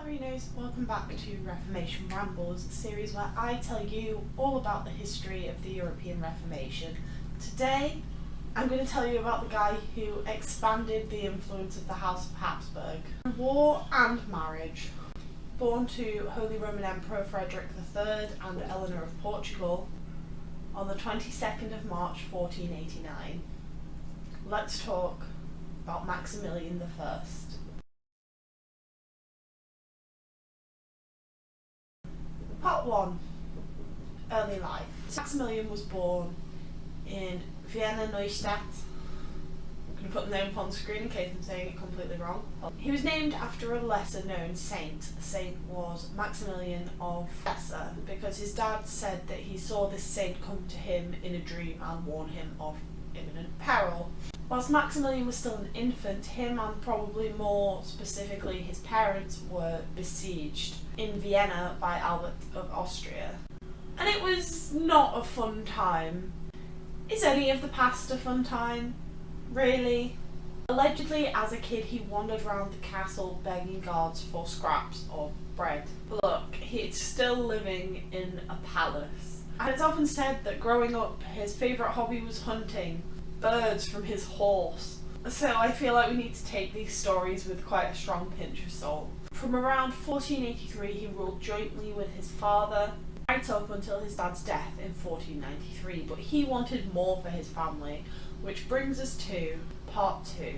Marinos, welcome back to Reformation Rambles, a series where I tell you all about the history of the European Reformation. Today, I'm going to tell you about the guy who expanded the influence of the House of Habsburg. War and marriage. Born to Holy Roman Emperor Frederick III and Eleanor of Portugal on the 22nd of March 1489. Let's talk about Maximillian I. Part 1. Early life. Maximillian was born in Vienna Neustadt. I'm going to put the name up on the screen in case I'm saying it completely wrong. He was named after a lesser known saint. The saint was Maximillian of Hesse because his dad said that he saw this saint come to him in a dream and warn him of imminent peril. Whilst Maximillian was still an infant, him and probably more specifically his parents were besieged in Vienna by Albert of Austria. And it was not a fun time. Is any of the past a fun time? Really? Allegedly, as a kid, he wandered around the castle begging guards for scraps of bread. But look, he's still living in a palace. And it's often said that growing up, his favourite hobby was hunting birds from his horse. So I feel like we need to take these stories with quite a strong pinch of salt. From around 1483 he ruled jointly with his father, right up until his dad's death in 1493, but he wanted more for his family, which brings us to part 2,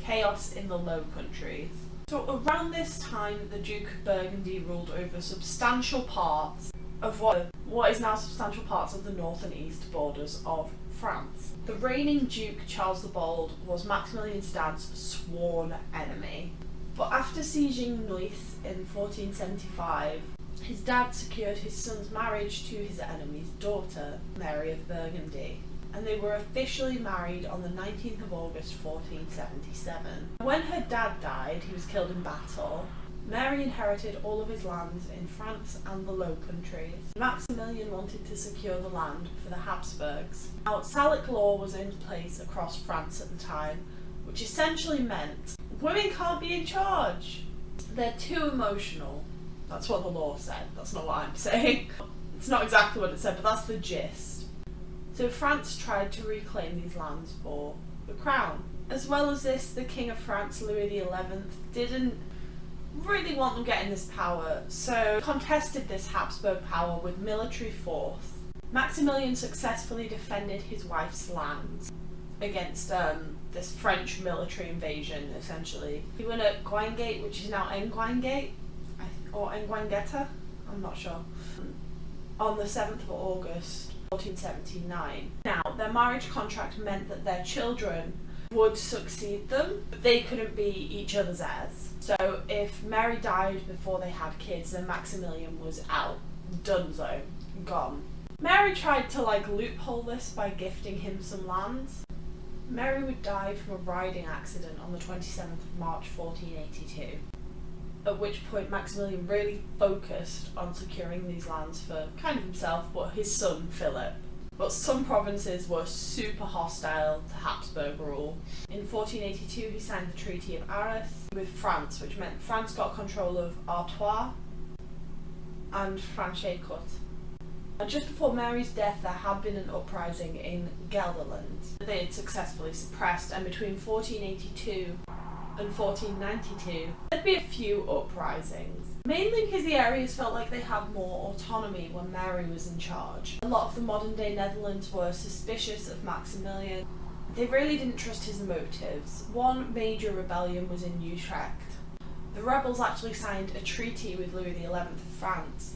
chaos in the Low Countries. So around this time the Duke of Burgundy ruled over substantial parts of what is now substantial parts of the north and east borders of France. The reigning Duke Charles the Bold was Maximilian's dad's sworn enemy, but after sieging Neuss in 1475, his dad secured his son's marriage to his enemy's daughter, Mary of Burgundy, and they were officially married on the 19th of August 1477. When her dad died, he was killed in battle, Mary inherited all of his lands in France and the Low Countries. Maximilian wanted to secure the land for the Habsburgs. Now, Salic law was in place across France at the time, which essentially meant women can't be in charge. They're too emotional. That's what the law said. That's not what I'm saying. It's not exactly what it said, but that's the gist. So France tried to reclaim these lands for the crown. As well as this, the King of France, Louis XI, didn't really want them getting this power, so contested this Habsburg power with military force. Maximilian successfully defended his wife's lands against this French military invasion, essentially. He went at Guingate, which is now Nguingate, or Nguingeta, I'm not sure, on the 7th of August 1479. Now, their marriage contract meant that their children would succeed them, but they couldn't be each other's heirs. So if Mary died before they had kids, then Maximilian was out. Dunzo. Gone. Mary tried to loophole this by gifting him some lands. Mary would die from a riding accident on the 27th of March 1482, at which point Maximilian really focused on securing these lands for kind of himself, but his son Philip. But some provinces were super hostile to Habsburg rule. In 1482 he signed the Treaty of Arras with France, which meant France got control of Artois and Franche-Comté. And just before Mary's death there had been an uprising in Gelderland that they had successfully suppressed, and between 1482 and 1492 there'd be a few uprisings, mainly because the areas felt like they had more autonomy when Mary was in charge. A lot of the modern day Netherlands were suspicious of Maximilian. They really didn't trust his motives. One major rebellion was in Utrecht. The rebels actually signed a treaty with Louis XI of France,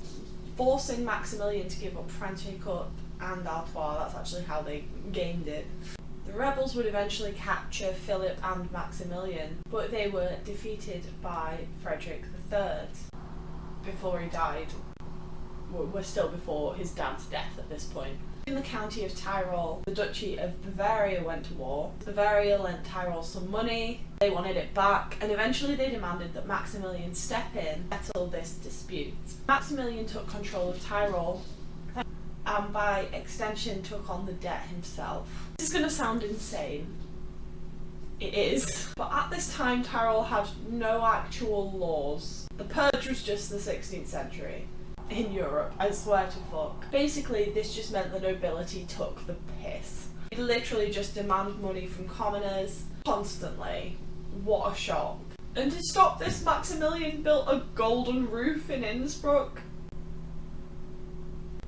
forcing Maximilian to give up Franche-Comté and Artois. That's actually how they gained it. The rebels would eventually capture Philip and Maximilian, but they were defeated by Frederick III before he died. We're still before his dad's death at this point. In the county of Tyrol, the Duchy of Bavaria went to war. Bavaria lent Tyrol some money, they wanted it back, and eventually they demanded that Maximilian step in and settle this dispute. Maximilian took control of Tyrol, and by extension took on the debt himself. This is going to sound insane, it is. But at this time, Tyrol had no actual laws. The purge was just the 16th century in Europe, I swear to fuck. Basically, this just meant the nobility took the piss. They literally just demand money from commoners constantly. What a shock. And to stop this, Maximilian built a golden roof in Innsbruck,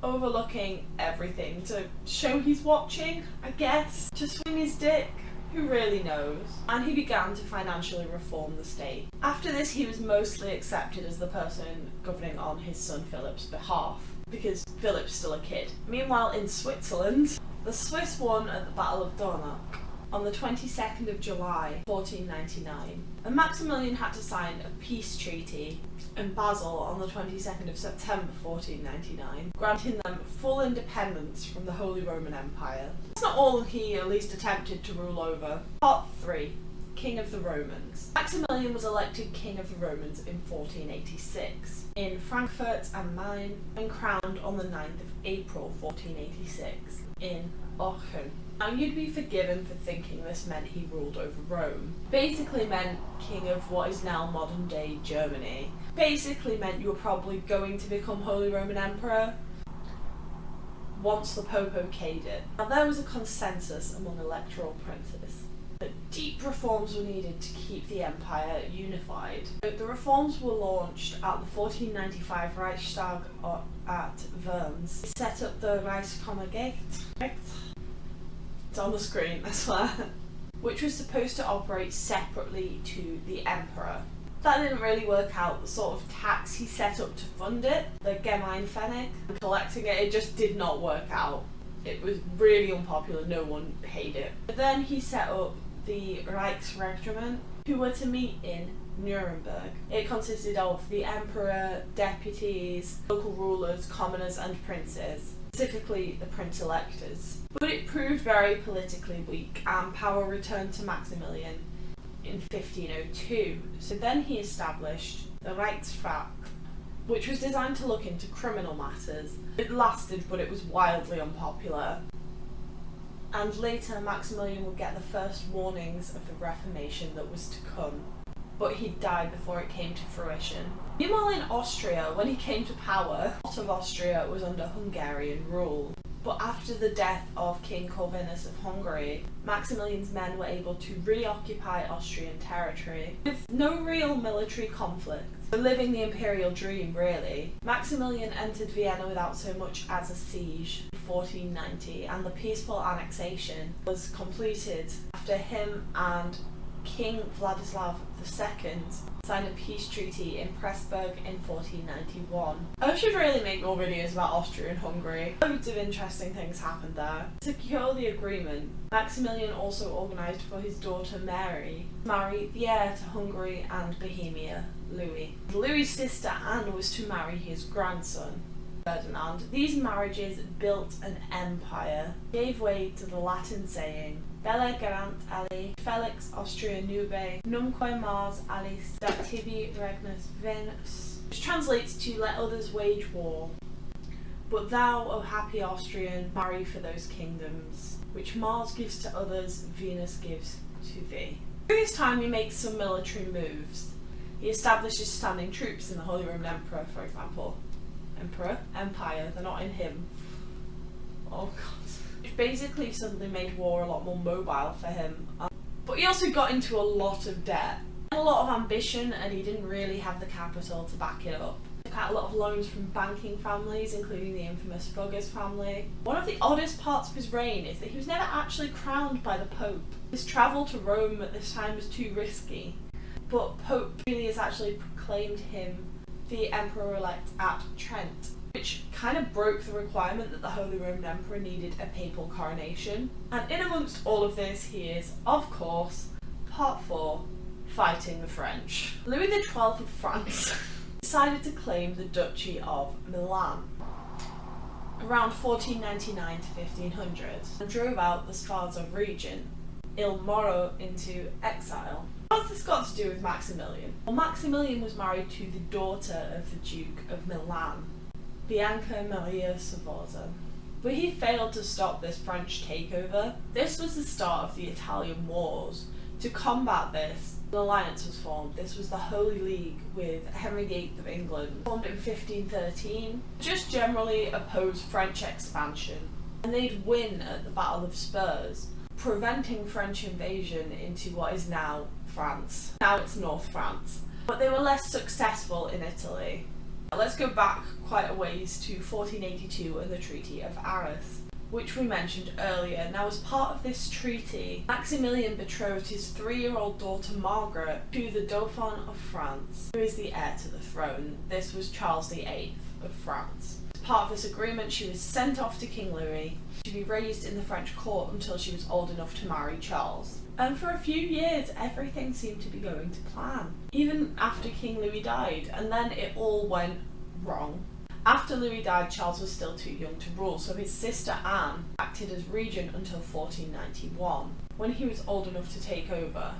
overlooking everything, to show he's watching, I guess. To swing his dick. Who really knows? And he began to financially reform the state. After this, he was mostly accepted as the person governing on his son Philip's behalf, because Philip's still a kid. Meanwhile, in Switzerland, the Swiss won at the Battle of Dornach on the 22nd of July 1499, and Maximilian had to sign a peace treaty in Basel on the 22nd of September 1499, granting them full independence from the Holy Roman Empire. That's not all he at least attempted to rule over. Part 3. King of the Romans. Maximilian was elected King of the Romans in 1486 in Frankfurt am Main, and crowned on the 9th of April 1486 in Aachen. Now, you'd be forgiven for thinking this meant he ruled over Rome. Basically meant king of what is now modern day Germany. Basically meant you were probably going to become Holy Roman Emperor once the Pope okayed it. Now, there was a consensus among electoral princes that deep reforms were needed to keep the empire unified. The reforms were launched at the 1495 Reichstag at Worms. They set up the Reichskammergericht. It's on the screen, I swear. Which was supposed to operate separately to the emperor. That didn't really work out. The sort of tax he set up to fund it, the Gemeinpfennig, and collecting it just did not work out. It was really unpopular, no one paid it. But then he set up the Reichsregiment, who were to meet in Nuremberg. It consisted of the emperor, deputies, local rulers, commoners and princes, specifically the prince-electors. But it proved very politically weak, and power returned to Maximilian in 1502. So then he established the Reichsrat, which was designed to look into criminal matters. It lasted, but it was wildly unpopular. And later, Maximilian would get the first warnings of the Reformation that was to come. But he died before it came to fruition. Meanwhile, in Austria, when he came to power, a lot of Austria was under Hungarian rule. But after the death of King Corvinus of Hungary, Maximilian's men were able to reoccupy Austrian territory with no real military conflict. Living the imperial dream, really. Maximilian entered Vienna without so much as a siege in 1490, and the peaceful annexation was completed after him and King Vladislav II signed a peace treaty in Pressburg in 1491. I should really make more videos about Austria and Hungary. Loads of interesting things happened there. To secure the agreement, Maximilian also organised for his daughter Mary to marry the heir to Hungary and Bohemia, Louis. Louis' sister Anne was to marry his grandson, Ferdinand. These marriages built an empire, gave way to the Latin saying, Belle garant ali, Felix Austria nube, numque Mars alis, dat tibi regnus Venus, which translates to let others wage war, but thou, O happy Austrian, marry for those kingdoms, which Mars gives to others, Venus gives to thee. During this time he makes some military moves. He establishes standing troops in the Holy Roman Emperor, for example. Empire, they're not in him. Oh god. Which basically suddenly made war a lot more mobile for him. But he also got into a lot of debt. He had a lot of ambition, and he didn't really have the capital to back it up. He had a lot of loans from banking families, including the infamous Fugger's family. One of the oddest parts of his reign is that he was never actually crowned by the Pope. His travel to Rome at this time was too risky. But Pope Julius actually proclaimed him the Emperor-elect at Trent, which kind of broke the requirement that the Holy Roman Emperor needed a papal coronation. And in amongst all of this, he is, of course, part 4, fighting the French. Louis XII of France decided to claim the Duchy of Milan around 1499 to 1500 and drove out the Sforza regent, Il Moro, into exile. What's this got to do with Maximilian? Well, Maximilian was married to the daughter of the Duke of Milan, Bianca Maria Sforza. But he failed to stop this French takeover. This was the start of the Italian Wars, To combat this, an alliance was formed. This was the Holy League with Henry VIII of England, formed in 1513, just generally oppose French expansion. And they'd win at the Battle of Spurs, preventing French invasion into what is now France. Now it's North France. But they were less successful in Italy. Let's go back quite a ways to 1482 and the Treaty of Arras, which we mentioned earlier. Now, as part of this treaty, Maximilian betrothed his 3-year-old daughter Margaret to the Dauphin of France, who is the heir to the throne. This was Charles VIII of France. As part of this agreement, she was sent off to King Louis to be raised in the French court until she was old enough to marry Charles. And for a few years, everything seemed to be going to plan, even after King Louis died, and then it all went wrong. After Louis died, Charles was still too young to rule, so his sister Anne acted as regent until 1491, when he was old enough to take over.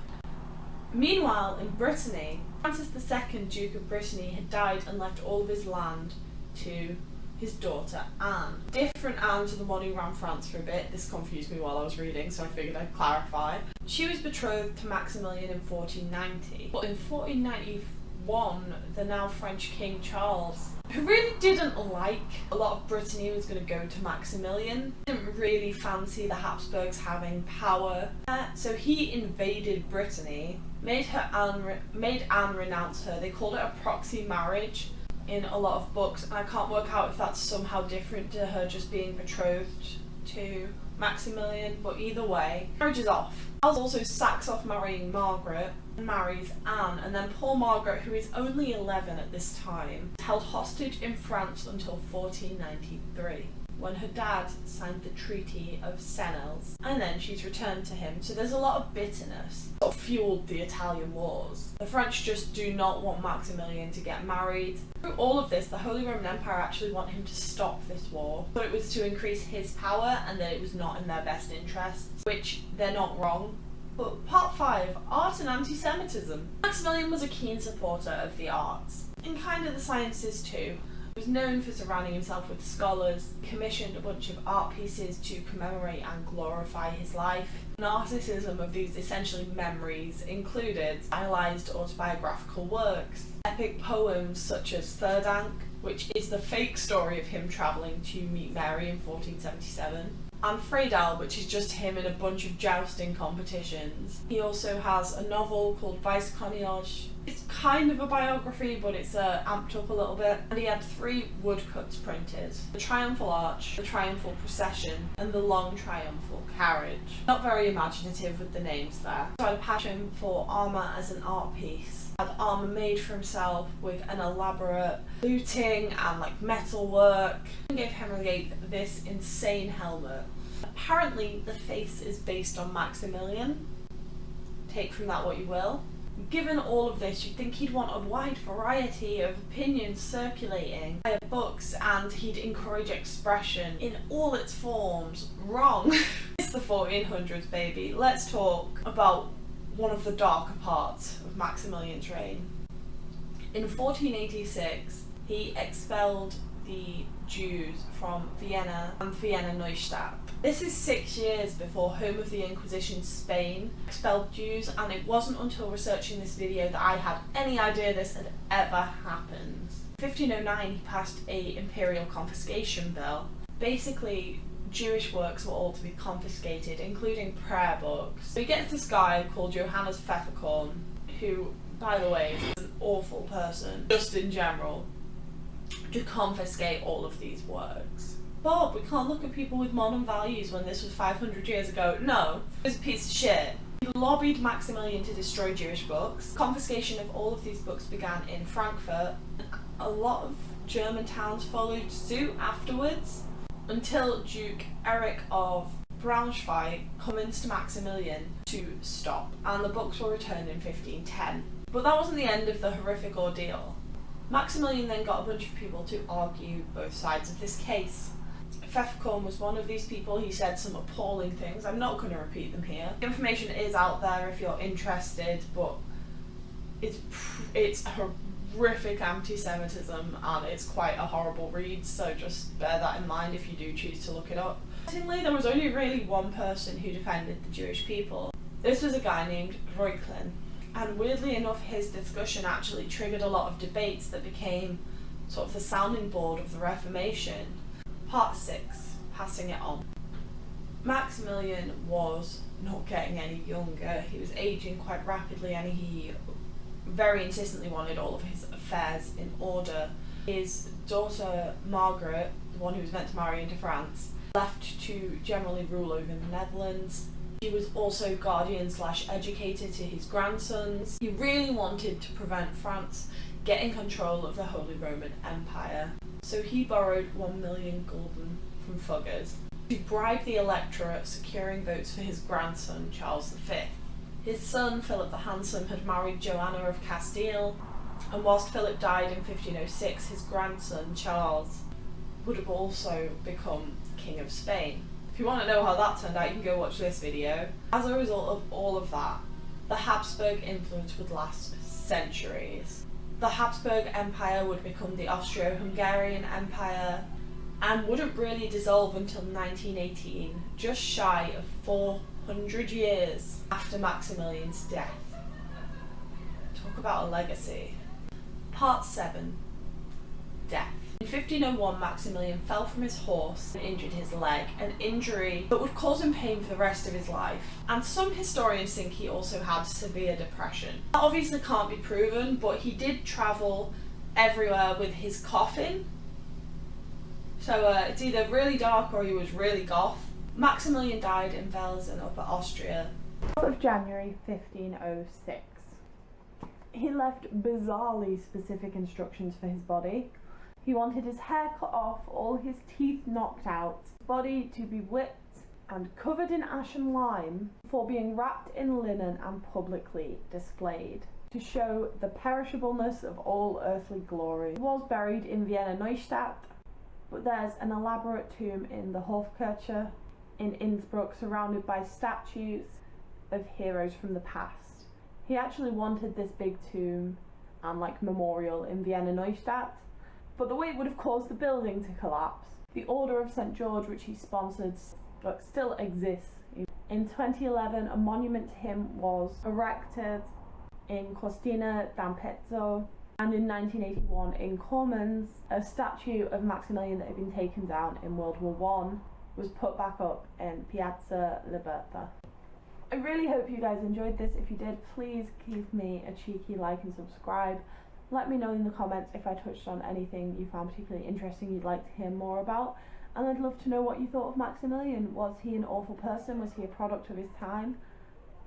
Meanwhile, in Brittany, Francis II, Duke of Brittany, had died and left all of his land to his daughter Anne. Different Anne to the one who ran France for a bit. This confused me while I was reading, so I figured I'd clarify. She was betrothed to Maximilian in 1490, but in 1491, the now French King Charles, who really didn't like a lot of Brittany, was going to go to Maximilian. Didn't really fancy the Habsburgs having power, so he invaded Brittany, made Anne renounce her. They called it a proxy marriage in a lot of books, and I can't work out if that's somehow different to her just being betrothed to Maximilian, but either way, marriage is off. Charles also sacks off marrying Margaret and marries Anne, and then poor Margaret, who is only 11 at this time, is held hostage in France until 1493, when her dad signed the Treaty of Sennels, and then she's returned to him. So there's a lot of bitterness that fueled the Italian Wars. The French just do not want Maximilian to get married. Through all of this, the Holy Roman Empire actually want him to stop this war, but it was to increase his power and that it was not in their best interests, which they're not wrong. But part 5, art and anti-Semitism. Maximilian was a keen supporter of the arts, and kind of the sciences too. He was known for surrounding himself with scholars, commissioned a bunch of art pieces to commemorate and glorify his life. Narcissism of these essentially memories included stylized autobiographical works, epic poems such as Third Ank, which is the fake story of him travelling to meet Mary in 1477, and Freidal, which is just him in a bunch of jousting competitions. He also has a novel called Weißkoniage. It's kind of a biography, but it's amped up a little bit. And he had 3 woodcuts printed: the Triumphal Arch, the Triumphal Procession, and the Long Triumphal Carriage. Not very imaginative with the names there. So I had a passion for armour as an art piece. Had armour made for himself with an elaborate looting and metal work. He gave Henry VIII this insane helmet. Apparently the face is based on Maximilian. Take from that what you will. Given all of this, you'd think he'd want a wide variety of opinions circulating via books, and he'd encourage expression in all its forms. Wrong. It's the 1400s, baby. Let's talk about one of the darker parts of Maximilian's reign. In 1486, he expelled the Jews from Vienna and Vienna Neustadt. This is 6 years before home of the Inquisition, Spain, expelled Jews, and it wasn't until researching this video that I had any idea this had ever happened. In 1509, he passed an imperial confiscation bill. Basically, Jewish works were all to be confiscated, including prayer books. So he gets this guy called Johannes Pfefferkorn, who, by the way, is an awful person, just in general, to confiscate all of these works. Bob, we can't look at people with modern values when this was 500 years ago. No, he was a piece of shit. He lobbied Maximilian to destroy Jewish books. Confiscation of all of these books began in Frankfurt. A lot of German towns followed suit afterwards, until Duke Eric of Braunschweig convinced Maximilian to stop, and the books were returned in 1510. But that wasn't the end of the horrific ordeal. Maximilian then got a bunch of people to argue both sides of this case. Pfefferkorn was one of these people. He said some appalling things. I'm not going to repeat them here. The information is out there if you're interested, but it's horrific anti-Semitism, and it's quite a horrible read, so just bear that in mind if you do choose to look it up. Interestingly, there was only really one person who defended the Jewish people. This was a guy named Reuchlin, and weirdly enough his discussion actually triggered a lot of debates that became sort of the sounding board of the Reformation. Part 6, passing it on. Maximilian was not getting any younger. He was aging quite rapidly, and he very insistently wanted all of his affairs in order. His daughter Margaret, the one who was meant to marry into France, left to generally rule over the Netherlands. He was also guardian/educator to his grandsons. He really wanted to prevent France getting control of the Holy Roman Empire. So he borrowed 1 million gulden from Fuggers to bribe the electorate, securing votes for his grandson Charles V. His son Philip the Handsome had married Joanna of Castile, and whilst Philip died in 1506, his grandson Charles would have also become King of Spain. If you want to know how that turned out, you can go watch this video. As a result of all of that, the Habsburg influence would last centuries. The Habsburg Empire would become the Austro-Hungarian Empire and wouldn't really dissolve until 1918, just shy of 400 years after Maximilian's death. Talk about a legacy. Part 7. Death. In 1501, Maximilian fell from his horse and injured his leg, an injury that would cause him pain for the rest of his life. And some historians think he also had severe depression. That obviously can't be proven, but he did travel everywhere with his coffin. So it's either really dark or he was really goth. Maximilian died in Wels in Upper Austria. 12th of January 1506. He left bizarrely specific instructions for his body. He wanted his hair cut off, all his teeth knocked out, his body to be whipped and covered in ash and lime before being wrapped in linen and publicly displayed, to show the perishableness of all earthly glory. He was buried in Vienna Neustadt, but there's an elaborate tomb in the Hofkirche in Innsbruck surrounded by statues of heroes from the past. He actually wanted this big tomb and memorial in Vienna Neustadt, but the weight would have caused the building to collapse. The Order of St. George, which he sponsored, still exists. In 2011, a monument to him was erected in Cortina d'Ampezzo, and in 1981 in Cormons, a statue of Maximilian that had been taken down in World War I was put back up in Piazza Libertà. I really hope you guys enjoyed this. If you did, please give me a cheeky like and subscribe. Let me know in the comments if I touched on anything you found particularly interesting you'd like to hear more about. And I'd love to know what you thought of Maximilian. Was he an awful person? Was he a product of his time?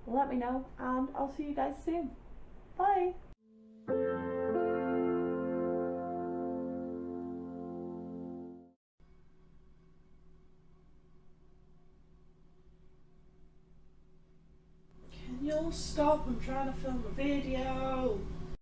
Let me know, and I'll see you guys soon. Bye! Can you all stop? I'm trying to film a video.